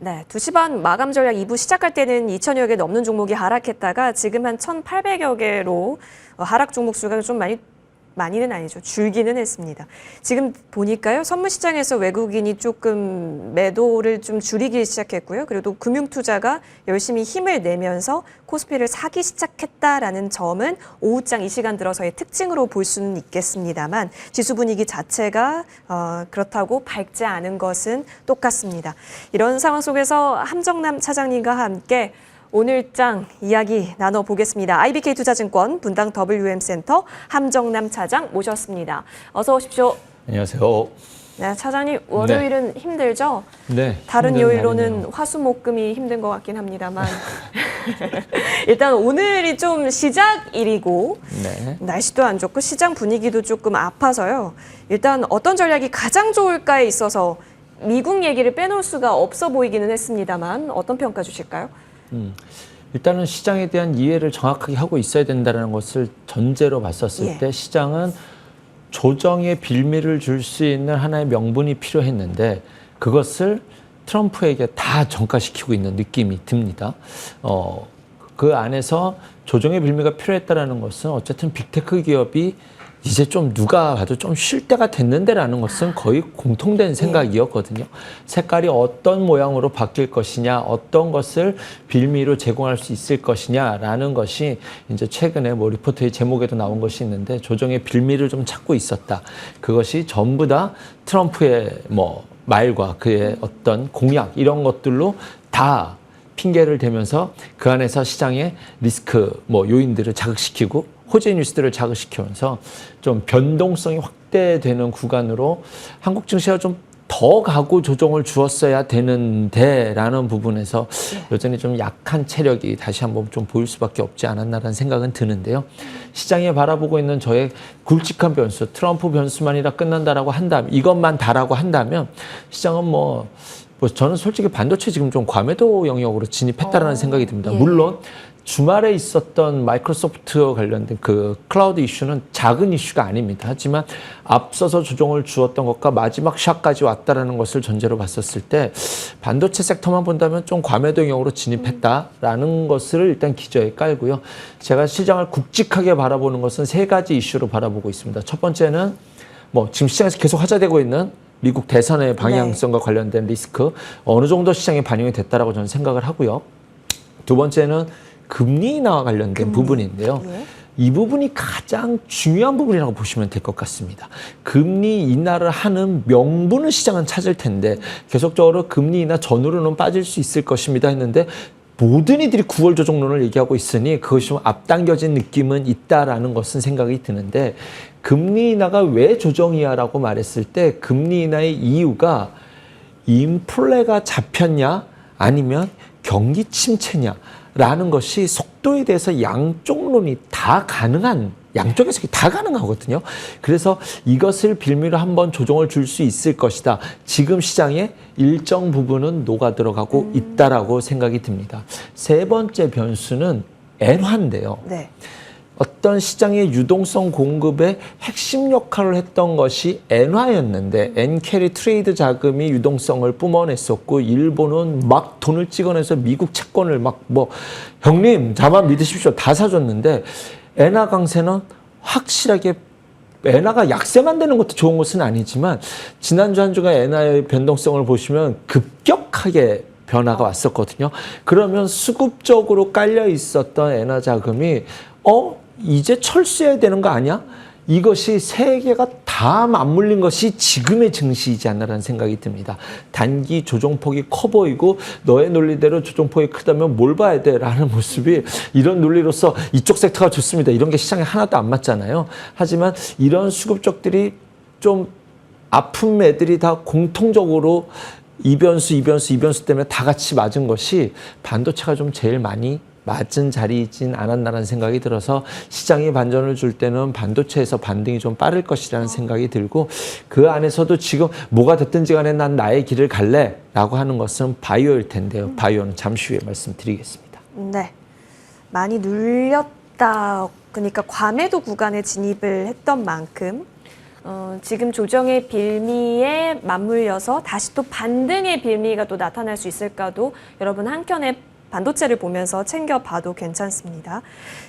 네, 2시 반 마감 전략 2부 시작할 때는 2,000여 개 넘는 종목이 하락했다가 지금 한 1,800여 개로 하락 종목 수가 좀 많이는 아니죠. 줄기는 했습니다. 지금 보니까요. 선물시장에서 외국인이 조금 매도를 좀 줄이기 시작했고요. 그리고 금융투자가 열심히 힘을 내면서 코스피를 사기 시작했다라는 점은 오후장 이 시간 들어서의 특징으로 볼 수는 있겠습니다만 지수 분위기 자체가 그렇다고 밝지 않은 것은 똑같습니다. 이런 상황 속에서 함정남 차장님과 함께 오늘장 이야기 나눠보겠습니다. IBK투자증권 분당 WM센터 함정남 차장 모셨습니다. 어서 오십시오. 안녕하세요. 네, 차장님 월요일은 힘들죠? 네. 다른 요일로는 화수목금이 힘든 것 같긴 합니다만 일단 오늘이 좀 시작일이고 네. 날씨도 안 좋고 시장 분위기도 조금 아파서요. 일단 어떤 전략이 가장 좋을까에 있어서 미국 얘기를 빼놓을 수가 없어 보이기는 했습니다만 어떤 평가 주실까요? 일단은 시장에 대한 이해를 정확하게 하고 있어야 된다는 것을 전제로 봤었을 때 시장은 조정의 빌미를 줄 수 있는 하나의 명분이 필요했는데 그것을 트럼프에게 다 전가시키고 있는 느낌이 듭니다. 그 안에서 조정의 빌미가 필요했다는 것은 어쨌든 빅테크 기업이 이제 좀 누가 봐도 좀 쉴 때가 됐는데라는 것은 거의 공통된 생각이었거든요. 색깔이 어떤 모양으로 바뀔 것이냐, 어떤 것을 빌미로 제공할 수 있을 것이냐라는 것이 이제 최근에 뭐 리포트의 제목에도 나온 것이 있는데 조정의 빌미를 좀 찾고 있었다. 그것이 전부 다 트럼프의 뭐 말과 그의 어떤 공약 이런 것들로 다 핑계를 대면서 그 안에서 시장의 리스크 뭐 요인들을 자극시키고 호재 뉴스들을 자극시키면서 좀 변동성이 확대되는 구간으로 한국 증시가 좀 더 가고 조정을 주었어야 되는데라는 부분에서 여전히 좀 약한 체력이 다시 한번 좀 보일 수밖에 없지 않았나라는 생각은 드는데요. 시장에 바라보고 있는 저의 굵직한 변수, 트럼프 변수만이라 끝난다라고 한다면 이것만 다라고 한다면 시장은 뭐 저는 솔직히 반도체 지금 좀 과매도 영역으로 진입했다라는 생각이 듭니다. 물론 주말에 있었던 마이크로소프트와 관련된 그 클라우드 이슈는 작은 이슈가 아닙니다. 하지만 앞서서 조정을 주었던 것과 마지막 샷까지 왔다라는 것을 전제로 봤었을 때 반도체 섹터만 본다면 좀 과매도 영역으로 진입했다라는 것을 일단 기저에 깔고요. 제가 시장을 굵직하게 바라보는 것은 세 가지 이슈로 바라보고 있습니다. 첫 번째는 뭐 지금 시장에서 계속 화제되고 있는 미국 대선의 방향성과 관련된 리스크 어느 정도 시장에 반영이 됐다라고 저는 생각을 하고요. 두 번째는 금리 인하와 관련된 부분인데요. 이 부분이 가장 중요한 부분이라고 보시면 될 것 같습니다. 금리 인하를 하는 명분을 시장은 찾을 텐데 계속적으로 금리 인하 전후로는 빠질 수 있을 것입니다 했는데 모든 이들이 9월 조정론을 얘기하고 있으니 그것이 좀 앞당겨진 느낌은 있다라는 것은 생각이 드는데 금리 인하가 왜 조정이야라고 말했을 때 금리 인하의 이유가 인플레가 잡혔냐 아니면 경기 침체냐 라는 것이 속도에 대해서 양쪽론이 다 가능한 양쪽 해석이 다 가능하거든요. 그래서 이것을 빌미로 한번 조정을 줄 수 있을 것이다. 지금 시장에 일정 부분은 녹아 들어가고 있다라고 생각이 듭니다. 세 번째 변수는 엔화인데요. 네. 어떤 시장의 유동성 공급의 핵심 역할을 했던 것이 엔화였는데 엔캐리 트레이드 자금이 유동성을 뿜어냈었고 일본은 막 돈을 찍어내서 미국 채권을 막 뭐 형님 저만 믿으십시오 다 사줬는데 엔화 강세는 확실하게 엔화가 약세만 되는 것도 좋은 것은 아니지만 지난주 한 주간 엔화의 변동성을 보시면 급격하게 변화가 왔었거든요. 그러면 수급적으로 깔려 있었던 엔화 자금이 이제 철수해야 되는 거 아니야? 이것이 세계가 다 맞물린 것이 지금의 증시이지 않나라는 생각이 듭니다. 단기 조정폭이 커 보이고 너의 논리대로 조정폭이 크다면 뭘 봐야 돼? 라는 모습이 이런 논리로서 이쪽 섹터가 좋습니다. 이런 게 시장에 하나도 안 맞잖아요. 하지만 이런 수급적들이 좀 아픈 애들이 다 공통적으로 이변수 때문에 다 같이 맞은 것이 반도체가 좀 제일 많이 맞은 자리이진 않았나라는 생각이 들어서 시장이 반전을 줄 때는 반도체에서 반등이 좀 빠를 것이라는 생각이 들고 그 안에서도 지금 뭐가 됐든지 간에 난 나의 길을 갈래 라고 하는 것은 바이오일 텐데요. 바이오는 잠시 후에 말씀드리겠습니다. 네, 많이 눌렸다. 그러니까 과매도 구간에 진입을 했던 만큼 지금 조정의 빌미에 맞물려서 다시 또 반등의 빌미가 또 나타날 수 있을까도 여러분 한켠에 반도체를 보면서 챙겨봐도 괜찮습니다.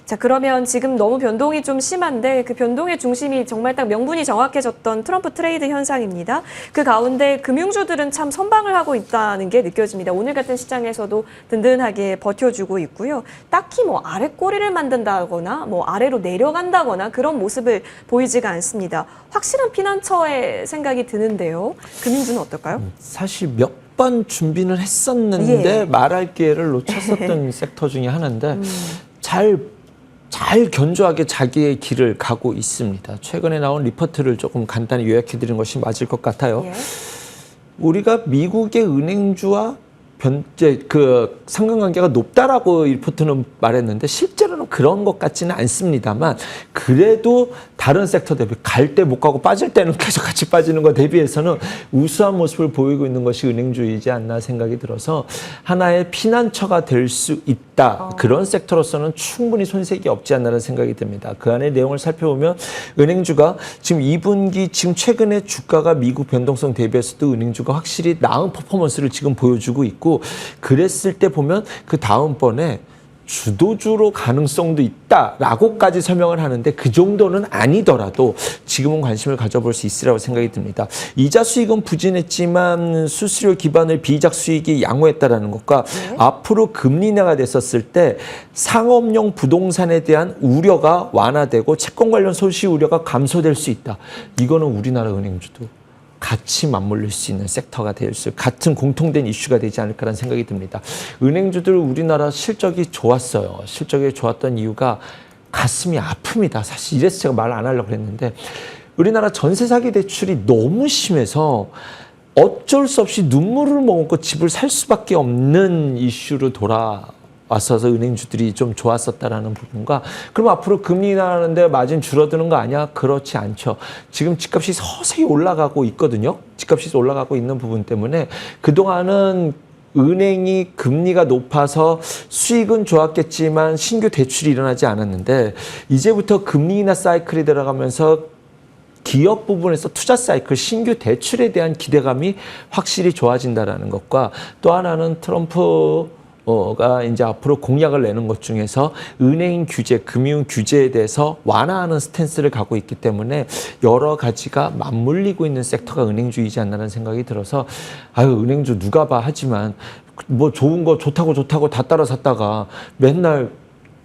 자, 그러면 지금 너무 변동이 좀 심한데 그 변동의 중심이 정말 딱 명분이 정확해졌던 트럼프 트레이드 현상입니다. 그 가운데 금융주들은 참 선방을 하고 있다는 게 느껴집니다. 오늘 같은 시장에서도 든든하게 버텨주고 있고요. 딱히 뭐 아래 꼬리를 만든다거나 뭐 아래로 내려간다거나 그런 모습을 보이지가 않습니다. 확실한 피난처의 생각이 드는데요. 금융주는 어떨까요? 사실 몇 번 준비는 했었는데 말할 기회를 놓쳤었던 섹터 중에 하나인데 잘 견조하게 자기의 길을 가고 있습니다. 최근에 나온 리포트를 조금 간단히 요약해 드리는 것이 맞을 것 같아요. 우리가 미국의 은행주와 그 상관관계가 높다라고 리포트는 말했는데 실제로는 그런 것 같지는 않습니다만 그래도 다른 섹터 대비 갈 때 못 가고 빠질 때는 계속 같이 빠지는 것 대비해서는 우수한 모습을 보이고 있는 것이 은행주이지 않나 생각이 들어서 하나의 피난처가 될 수 있다. 그런 섹터로서는 충분히 손색이 없지 않나라는 생각이 듭니다. 그 안에 내용을 살펴보면 은행주가 지금 2분기 지금 최근에 주가가 미국 변동성 대비해서도 은행주가 확실히 나은 퍼포먼스를 지금 보여주고 있고 그랬을 때 보면 그 다음번에 주도주로 가능성도 있다라고까지 설명을 하는데 그 정도는 아니더라도 지금은 관심을 가져볼 수 있으라고 생각이 듭니다. 이자 수익은 부진했지만 수수료 기반의 비이작 수익이 양호했다라는 것과 앞으로 금리 인하가 됐었을 때 상업용 부동산에 대한 우려가 완화되고 채권 관련 소시 우려가 감소될 수 있다. 이거는 우리나라 은행주도 같이 맞물릴 수 있는 섹터가 될 수, 같은 공통된 이슈가 되지 않을까라는 생각이 듭니다. 은행주들 우리나라 실적이 좋았어요. 실적이 좋았던 이유가 가슴이 아픕니다. 사실 이래서 제가 말 안 하려고 했는데 우리나라 전세 사기 대출이 너무 심해서 어쩔 수 없이 눈물을 머금고 집을 살 수밖에 없는 이슈로 왔어서 은행주들이 좀 좋았었다라는 부분과 그럼 앞으로 금리 인하하는데 마진 줄어드는 거 아니야? 그렇지 않죠. 지금 집값이 서서히 올라가고 있거든요. 집값이 올라가고 있는 부분 때문에 그동안은 은행이 금리가 높아서 수익은 좋았겠지만 신규 대출이 일어나지 않았는데 이제부터 금리 인하 사이클이 들어가면서 기업 부분에서 투자 사이클, 신규 대출에 대한 기대감이 확실히 좋아진다라는 것과 또 하나는 트럼프가 이제 앞으로 공약을 내는 것 중에서 은행 규제, 금융 규제에 대해서 완화하는 스탠스를 갖고 있기 때문에 여러 가지가 맞물리고 있는 섹터가 은행주이지 않나라는 생각이 들어서 은행주 누가 봐 하지만 뭐 좋은 거 좋다고 다 따라 샀다가 맨날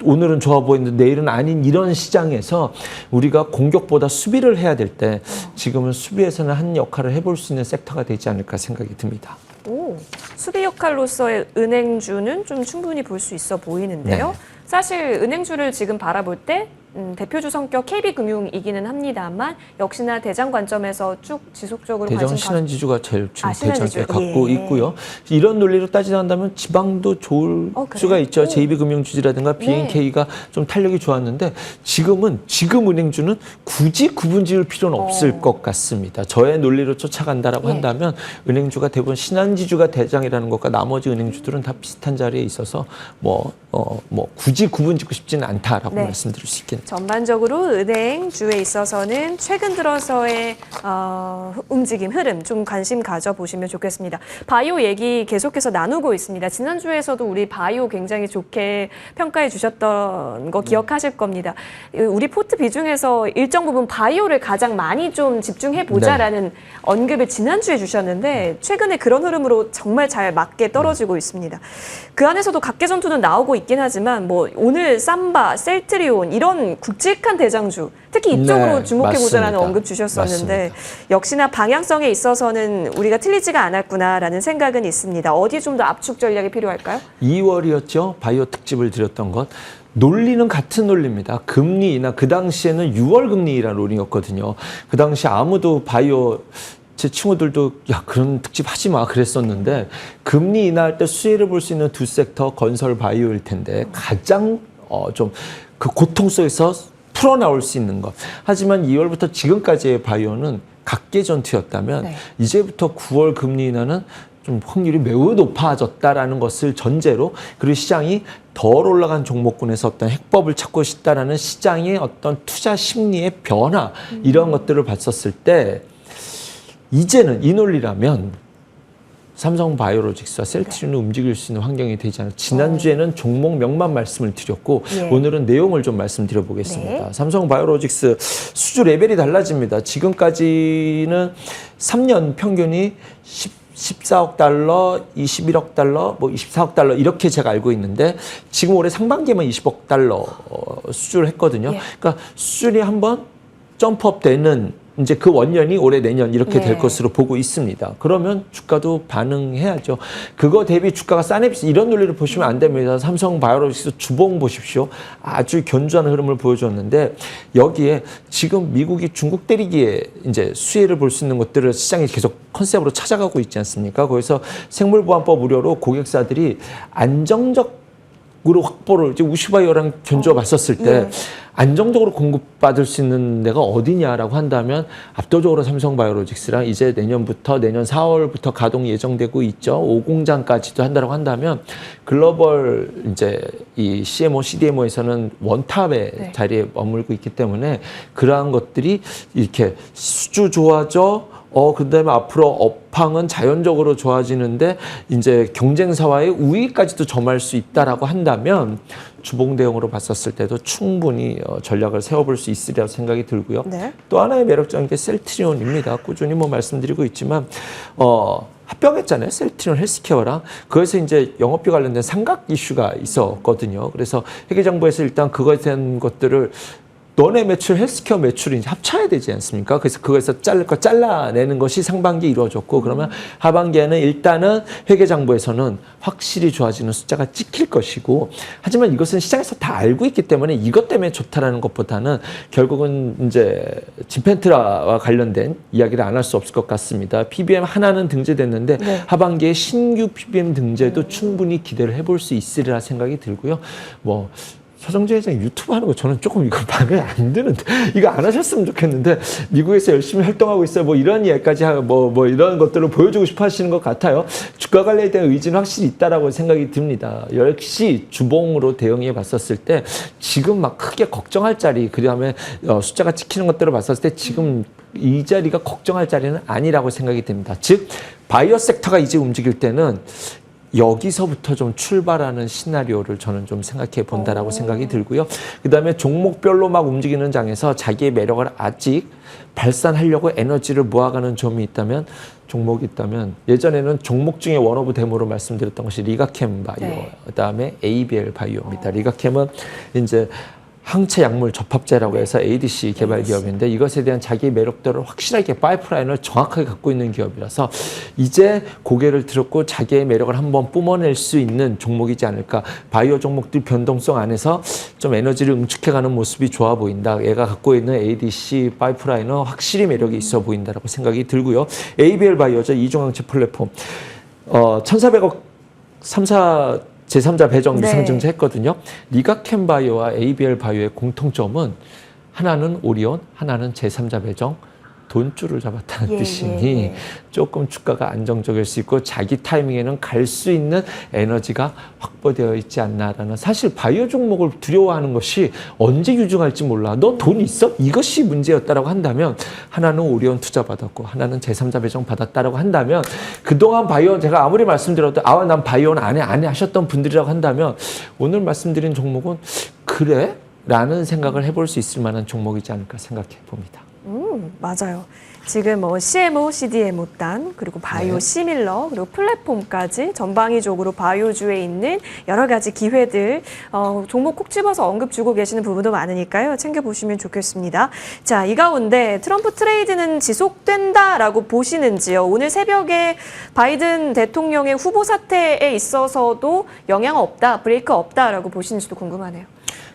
오늘은 좋아 보이는데 내일은 아닌 이런 시장에서 우리가 공격보다 수비를 해야 될 때 지금은 수비에서는 한 역할을 해볼 수 있는 섹터가 되지 않을까 생각이 듭니다. 수비 역할로서의 은행주는 좀 충분히 볼 수 있어 보이는데요. 네. 사실 은행주를 지금 바라볼 때 대표주 성격 KB금융이기는 합니다만 역시나 대장 관점에서 쭉 지속적으로 대전 관심 신한지주가 제일 지금 신한지주. 대장에 갖고 있고요. 이런 논리로 따지한다면 지방도 좋을 수가 있죠. JB금융주지라든가 BNK가 좀 탄력이 좋았는데 지금 은행주는 굳이 구분 지을 필요는 없을 것 같습니다. 저의 논리로 쫓아간다라고 한다면 은행주가 대부분 신한지주가 대장이라는 것과 나머지 은행주들은 다 비슷한 자리에 있어서 굳이 구분 짓고 싶지는 않다라고 말씀드릴 수 있겠네요. 전반적으로 은행주에 있어서는 최근 들어서의 움직임, 흐름 좀 관심 가져보시면 좋겠습니다. 바이오 얘기 계속해서 나누고 있습니다. 지난주에서도 우리 바이오 굉장히 좋게 평가해 주셨던 거 기억하실 겁니다. 우리 포트비 중에서 일정 부분 바이오를 가장 많이 좀 집중해보자라는 언급을 지난주에 주셨는데 최근에 그런 흐름으로 정말 잘 맞게 떨어지고 있습니다. 그 안에서도 각계전투는 나오고 있긴 하지만 뭐 오늘 삼바, 셀트리온 이런 굵직한 대장주 특히 이쪽으로 주목해보자라는 언급 주셨었는데 역시나 방향성에 있어서는 우리가 틀리지가 않았구나라는 생각은 있습니다. 어디 좀 더 압축 전략이 필요할까요? 2월이었죠. 바이오 특집을 드렸던 것. 논리는 같은 논리입니다. 금리 인하, 그 당시에는 6월 금리라는 논리였거든요. 그 당시 아무도 바이오 제 친구들도 그런 특집 하지 마 그랬었는데 금리 인하할 때 수혜를 볼 수 있는 두 섹터 건설 바이오일 텐데 가장 좀 그 고통 속에서 풀어나올 수 있는 것. 하지만 2월부터 지금까지의 바이오는 각계전투였다면 이제부터 9월 금리 인하는 좀 확률이 매우 높아졌다라는 것을 전제로, 그리고 시장이 덜 올라간 종목군에서 어떤 해법을 찾고 싶다라는 시장의 어떤 투자 심리의 변화, 이런 것들을 봤었을 때 이제는 이 논리라면 삼성바이오로직스와 셀트리온을 움직일 수 있는 환경이 되지 않을까. 지난주에는 종목명만 말씀을 드렸고 오늘은 내용을 좀 말씀드려보겠습니다. 삼성바이오로직스 수주 레벨이 달라집니다. 지금까지는 3년 평균이 14억 달러, 21억 달러, 뭐 24억 달러 이렇게 제가 알고 있는데 지금 올해 상반기에만 20억 달러 수주를 했거든요. 그러니까 수준이 한번 점프업 되는 이제 그 원년이 올해 내년 이렇게 될 것으로 보고 있습니다. 그러면 주가도 반응해야죠. 그거 대비 주가가 싸네비스 이런 논리를 보시면 안 됩니다. 삼성바이오로직스 주봉 보십시오. 아주 견조한 흐름을 보여줬는데 여기에 지금 미국이 중국 때리기에 이제 수혜를 볼 수 있는 것들을 시장이 계속 컨셉으로 찾아가고 있지 않습니까? 거기서 생물보안법 우려로 고객사들이 안정적으로 확보를 이제 우슈바이오랑 견주어 봤었을 때 안정적으로 공급받을 수 있는 데가 어디냐라고 한다면 압도적으로 삼성바이오로직스랑 이제 내년 4월부터 가동 예정되고 있죠. 5공장까지도 한다고 한다면 글로벌 이제 이 CMO, CDMO에서는 원탑의 자리에 머물고 있기 때문에 그러한 것들이 이렇게 수주 좋아져 그다음에 앞으로 업황은 자연적으로 좋아지는데 이제 경쟁사와의 우위까지도 점할 수 있다라고 한다면 주봉 대응으로 봤었을 때도 충분히 전략을 세워볼 수 있으리라고 생각이 들고요. 또 하나의 매력적인 게 셀트리온입니다. 꾸준히 뭐 말씀드리고 있지만 합병했잖아요. 셀트리온 헬스케어랑. 그래서 이제 영업비 관련된 삼각 이슈가 있었거든요. 그래서 회계정부에서 일단 그거에 대한 것들을 너네 매출, 헬스케어 매출을 이제 합쳐야 되지 않습니까? 그래서 그거에서 잘라내는 것이 상반기에 이루어졌고, 그러면 하반기에는 일단은 회계장부에서는 확실히 좋아지는 숫자가 찍힐 것이고, 하지만 이것은 시장에서 다 알고 있기 때문에 이것 때문에 좋다라는 것보다는 결국은 이제 진펜트라와 관련된 이야기를 안 할 수 없을 것 같습니다. PBM 하나는 등재됐는데 하반기에 신규 PBM 등재도 충분히 기대를 해볼 수 있으리라 생각이 들고요. 뭐 서정재 회장이 유튜브 하는 거 저는 조금 이거 마음에 안 드는데 이거 안 하셨으면 좋겠는데 미국에서 열심히 활동하고 있어요. 뭐 이런 이야기까지 뭐 이런 것들을 보여주고 싶어 하시는 것 같아요. 주가 관리에 대한 의지는 확실히 있다라고 생각이 듭니다. 역시 주봉으로 대응해 봤었을 때 지금 막 크게 걱정할 자리, 그다음에 숫자가 찍히는 것들을 봤었을 때 지금 이 자리가 걱정할 자리는 아니라고 생각이 됩니다. 즉 바이오 섹터가 이제 움직일 때는 여기서부터 좀 출발하는 시나리오를 저는 좀 생각해 본다라고 생각이 들고요. 그다음에 종목별로 막 움직이는 장에서 자기의 매력을 아직 발산하려고 에너지를 모아가는 종목이 있다면 예전에는 종목 중에 원 오브 데모로 말씀드렸던 것이 리가캠 바이오, 그다음에 ABL 바이오입니다. 리가캠은 이제 항체 약물 접합제라고 해서 ADC 개발 기업인데 이것에 대한 자기의 매력들을 확실하게 파이프라인을 정확하게 갖고 있는 기업이라서 이제 고개를 들었고 자기의 매력을 한번 뿜어낼 수 있는 종목이지 않을까. 바이오 종목들 변동성 안에서 좀 에너지를 응축해가는 모습이 좋아 보인다. 얘가 갖고 있는 ADC 파이프라인은 확실히 매력이 있어 보인다라고 생각이 들고요. ABL 바이오죠. 이중항체 플랫폼. 1,400억 3사 제3자 배정 유상증자 했거든요. 리가캠 바이오와 ABL 바이오의 공통점은 하나는 오리온, 하나는 제3자 배정, 돈줄을 잡았다는 뜻이니 조금 주가가 안정적일 수 있고 자기 타이밍에는 갈 수 있는 에너지가 확보되어 있지 않나라는, 사실 바이오 종목을 두려워하는 것이 언제 유증할지 몰라. 너 돈 있어? 이것이 문제였다라고 한다면 하나는 오리온 투자 받았고 하나는 제3자 배정 받았다라고 한다면 그동안 바이오 제가 아무리 말씀드려도 난 바이오는 안 해 하셨던 분들이라고 한다면 오늘 말씀드린 종목은 그래? 라는 생각을 해볼 수 있을 만한 종목이지 않을까 생각해 봅니다. 맞아요. 지금 뭐 CMO, CDMO 단, 그리고 바이오 시밀러, 그리고 플랫폼까지 전방위적으로 바이오주에 있는 여러 가지 기회들 종목 콕 집어서 언급 주고 계시는 부분도 많으니까요. 챙겨보시면 좋겠습니다. 자, 이 가운데 트럼프 트레이드는 지속된다라고 보시는지요? 오늘 새벽에 바이든 대통령의 후보 사태에 있어서도 영향 없다, 브레이크 없다라고 보시는지도 궁금하네요.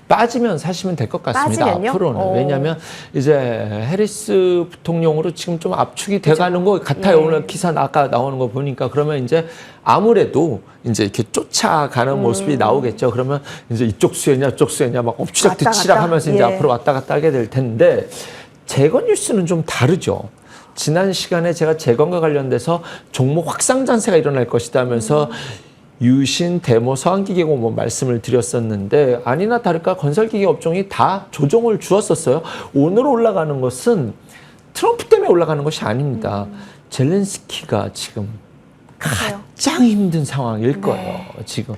빠지면 사시면 될 것 같습니다. 빠지면요? 앞으로는. 왜냐하면 이제 해리스 부통령으로 지금 좀 압축이 돼가는 것 같아요. 오늘 기사 아까 나오는 거 보니까. 그러면 이제 아무래도 이제 이렇게 쫓아가는 모습이 나오겠죠. 그러면 이제 이쪽 수혜냐 저쪽 수혜냐 막 엎치락뒤치락 하면서 이제 앞으로 왔다 갔다 하게 될 텐데 재건 뉴스는 좀 다르죠. 지난 시간에 제가 재건과 관련돼서 종목 확상 잔세가 일어날 것이다 하면서 유신, 데모, 서한기계공 뭐 말씀을 드렸었는데 아니나 다를까 건설기계 업종이 다 조정을 주었었어요. 오늘 올라가는 것은 트럼프 때문에 올라가는 것이 아닙니다. 젤렌스키가 지금 가장 힘든 상황일 거예요. 지금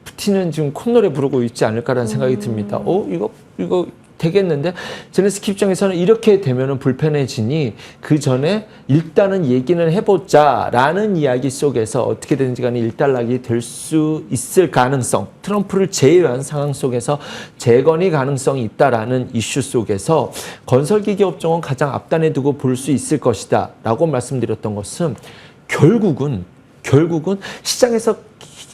푸틴은 지금 콧노래 부르고 있지 않을까라는 생각이 듭니다. 이거 되겠는데 젤렌스키 입장에서는 이렇게 되면은 불편해지니 그 전에 일단은 얘기는 해보자라는 이야기 속에서 어떻게 되는지 간에 일단락이 될 수 있을 가능성, 트럼프를 제외한 상황 속에서 재건이 가능성이 있다라는 이슈 속에서 건설기계 업종은 가장 앞단에 두고 볼 수 있을 것이다 라고 말씀드렸던 것은 결국은 시장에서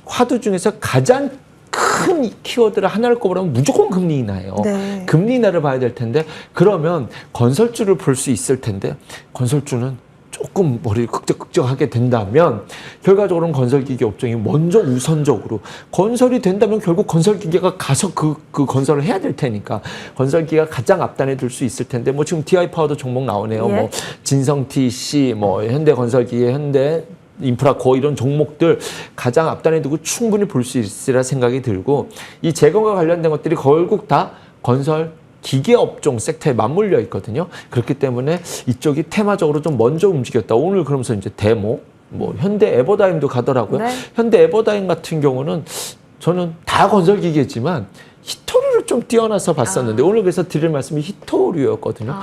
화두 중에서 가장 큰 키워드를 하나를 꼽으라면 무조건 금리 인하예요. 네. 금리 인하를 봐야 될 텐데 그러면 건설주를 볼 수 있을 텐데 건설주는 조금 머리를 극적극적하게 된다면 결과적으로는 건설기계 업종이 먼저 우선적으로 건설이 된다면 결국 건설기계가 가서 그 건설을 해야 될 테니까 건설기계가 가장 앞단에 둘 수 있을 텐데 뭐 지금 DI-파워도 종목 나오네요. 예. 뭐 진성TC, 뭐 현대건설기계, 현대 인프라코어 이런 종목들 가장 앞단에 두고 충분히 볼 수 있으리라 생각이 들고 이 재건과 관련된 것들이 결국 다 건설 기계 업종 섹터에 맞물려 있거든요. 그렇기 때문에 이쪽이 테마적으로 좀 먼저 움직였다. 오늘 그러면서 이제 데모, 뭐 현대 에버다임도 가더라고요. 네. 현대 에버다임 같은 경우는 저는 다 건설 기계지만 히토류를 좀 뛰어나서 봤었는데 오늘 그래서 드릴 말씀이 히토류였거든요.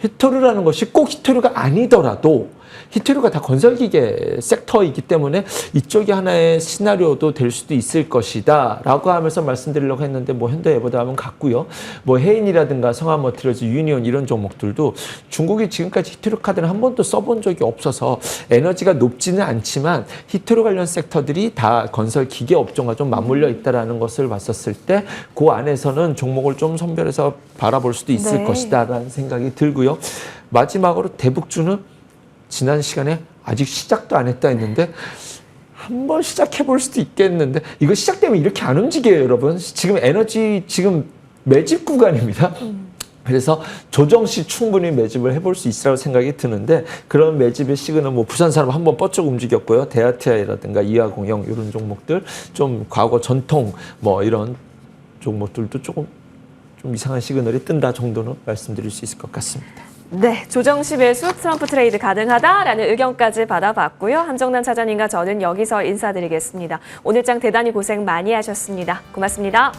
히토류라는 것이 꼭 히토류가 아니더라도 히토류가 다 건설기계 섹터이기 때문에 이쪽이 하나의 시나리오도 될 수도 있을 것이다 라고 하면서 말씀드리려고 했는데 뭐 현대에보다 하면 같고요. 뭐 해인이라든가 성화머티리얼즈, 유니온 이런 종목들도 중국이 지금까지 히토류 카드를 한 번도 써본 적이 없어서 에너지가 높지는 않지만 히토류 관련 섹터들이 다 건설기계 업종과 좀 맞물려 있다라는 것을 봤었을 때 그 안에서는 종목을 좀 선별해서 바라볼 수도 있을 네. 것이다 라는 생각이 들고요. 마지막으로 대북주는 지난 시간에 아직 시작도 안 했다 했는데 한번 시작해 볼 수도 있겠는데 이거 시작되면 이렇게 안 움직여요, 여러분. 지금 에너지 지금 매집 구간입니다. 그래서 조정 시 충분히 매집을 해볼 수 있으라고 생각이 드는데 그런 매집의 시그널 뭐 부산산업 한번 뻗쩍 움직였고요. 대아티아이라든가 이하공영 이런 종목들 좀 과거 전통 뭐 이런 종목들도 조금 좀 이상한 시그널이 뜬다 정도는 말씀드릴 수 있을 것 같습니다. 네, 조정시 매수 트럼프 트레이드 가능하다라는 의견까지 받아봤고요. 함정남 차장님과 저는 여기서 인사드리겠습니다. 오늘 장 대단히 고생 많이 하셨습니다. 고맙습니다.